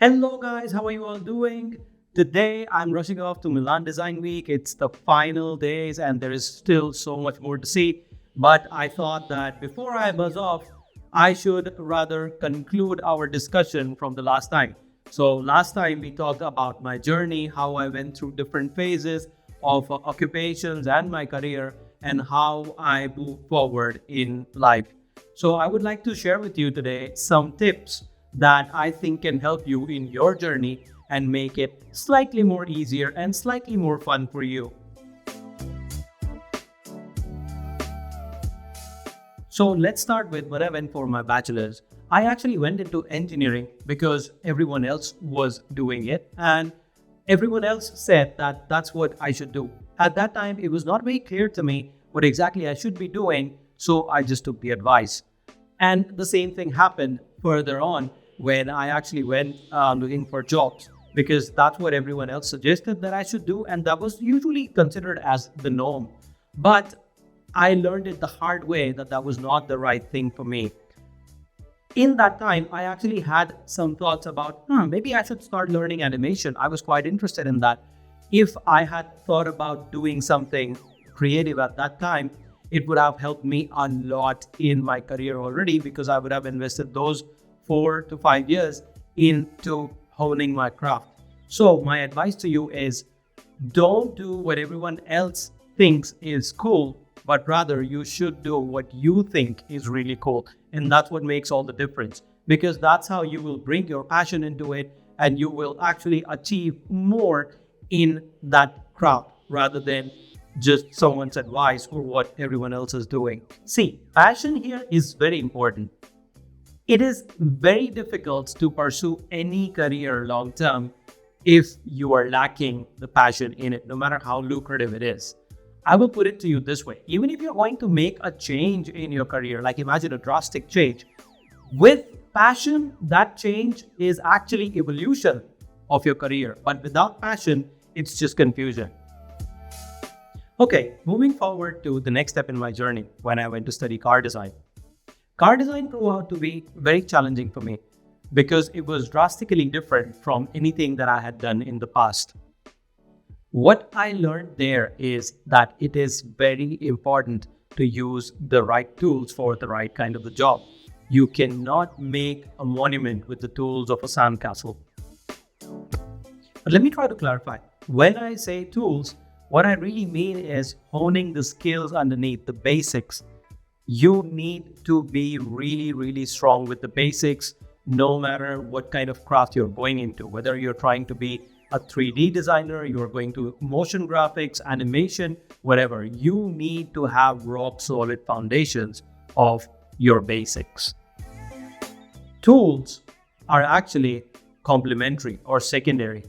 Hello, guys, how are you all doing? Today I'm rushing off to Milan Design Week. It's the final days, and there is still so much more to see. But I thought that before I buzz off, I should rather conclude our discussion from the last time. So, last time we talked about my journey, how I went through different phases of occupations and my career, and how I moved forward in life. So, I would like to share with you today some tips that I think can help you in your journey and make it slightly more easier and slightly more fun for you. So let's start with when I went for my bachelor's. I actually went into engineering because everyone else was doing it and everyone else said that that's what I should do. At that time, it was not very clear to me what exactly I should be doing, so I just took the advice. And the same thing happened further on when I actually went looking for jobs because that's what everyone else suggested that I should do, and that was usually considered as the norm. But I learned it the hard way that that was not the right thing for me. In that time, I actually had some thoughts about maybe I should start learning animation. I was quite interested in that. If I had thought about doing something creative at that time, it would have helped me a lot in my career already because I would have invested those 4 to 5 years into honing my craft. So, my advice to you is don't do what everyone else thinks is cool, but rather you should do what you think is really cool. And that's what makes all the difference because that's how you will bring your passion into it and you will actually achieve more in that craft rather than just someone's advice or what everyone else is doing. See, passion here is very important. It is very difficult to pursue any career long term if you are lacking the passion in it, no matter how lucrative it is. I will put it to you this way. Even if you're going to make a change in your career, like imagine a drastic change, with passion, that change is actually evolution of your career. But without passion, it's just confusion. Okay, moving forward to the next step in my journey when I went to study car design. Car design proved out to be very challenging for me because it was drastically different from anything that I had done in the past. What I learned there is that it is very important to use the right tools for the right kind of the job. You cannot make a monument with the tools of a sandcastle. But let me try to clarify. When I say tools, what I really mean is honing the skills underneath the basics. You need to be really, really strong with the basics, no matter what kind of craft you're going into, whether you're trying to be a 3D designer, you're going to motion graphics, animation, whatever. You need to have rock solid foundations of your basics. Tools are actually complementary or secondary.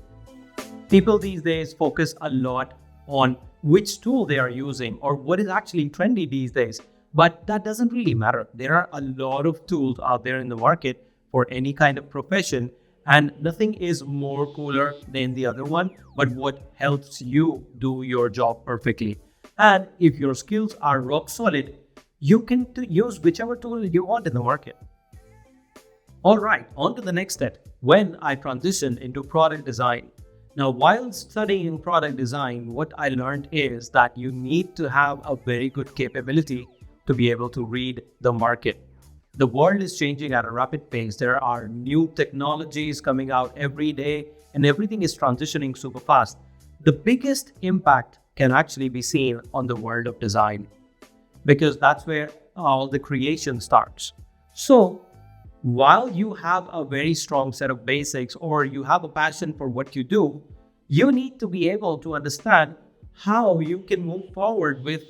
People these days focus a lot on which tool they are using or what is actually trendy these days. But that doesn't really matter. There are a lot of tools out there in the market for any kind of profession, and nothing is more cooler than the other one, but what helps you do your job perfectly. And if your skills are rock solid, you can use whichever tool you want in the market. All right, on to the next step. When I transitioned into product design. Now, while studying product design, what I learned is that you need to have a very good capability to be able to read the market. The world is changing at a rapid pace. There are new technologies coming out every day and everything is transitioning super fast. The biggest impact can actually be seen on the world of design because that's where all the creation starts. So while you have a very strong set of basics or you have a passion for what you do, you need to be able to understand how you can move forward with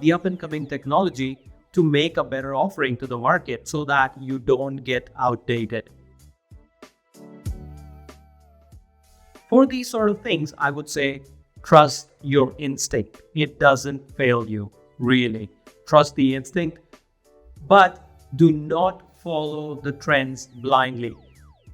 the up and coming technology to make a better offering to the market so that you don't get outdated. For these sort of things, I would say trust your instinct. It doesn't fail you, really. Trust the instinct, but do not follow the trends blindly.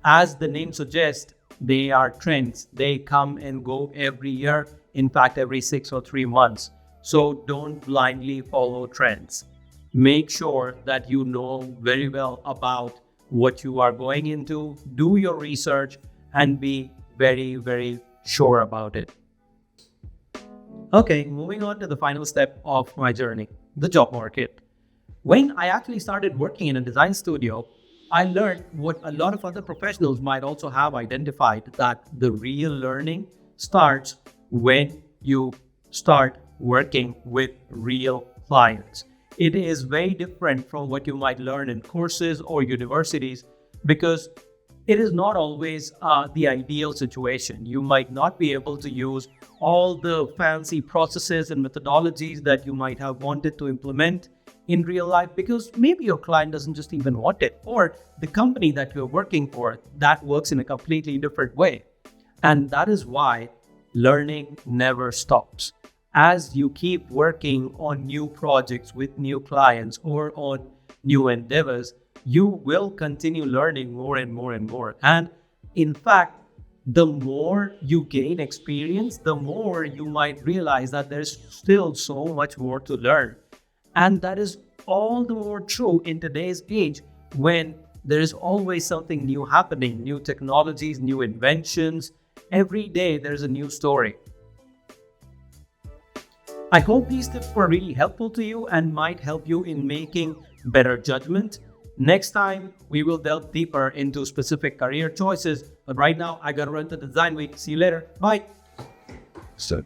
As the name suggests, they are trends. They come and go every year, in fact, every 6 or 3 months. So don't blindly follow trends. Make sure that you know very well about what you are going into. Do your research and be very, very sure about it. Okay, moving on to the final step of my journey, the job market. When I actually started working in a design studio, I learned what a lot of other professionals might also have identified, that the real learning starts when you start working with real clients. It is very different from what you might learn in courses or universities, because it is not always the ideal situation. You might not be able to use all the fancy processes and methodologies that you might have wanted to implement in real life, because maybe your client doesn't just even want it, or the company that you're working for, that works in a completely different way. And that is why learning never stops. As you keep working on new projects with new clients or on new endeavors, you will continue learning more and more and more. And in fact, the more you gain experience, the more you might realize that there's still so much more to learn. And that is all the more true in today's age, when there is always something new happening, new technologies, new inventions. Every day there's a new story. I hope these tips were really helpful to you and might help you in making better judgment. Next time, we will delve deeper into specific career choices. But right now, I gotta run to the design week. See you later. Bye. So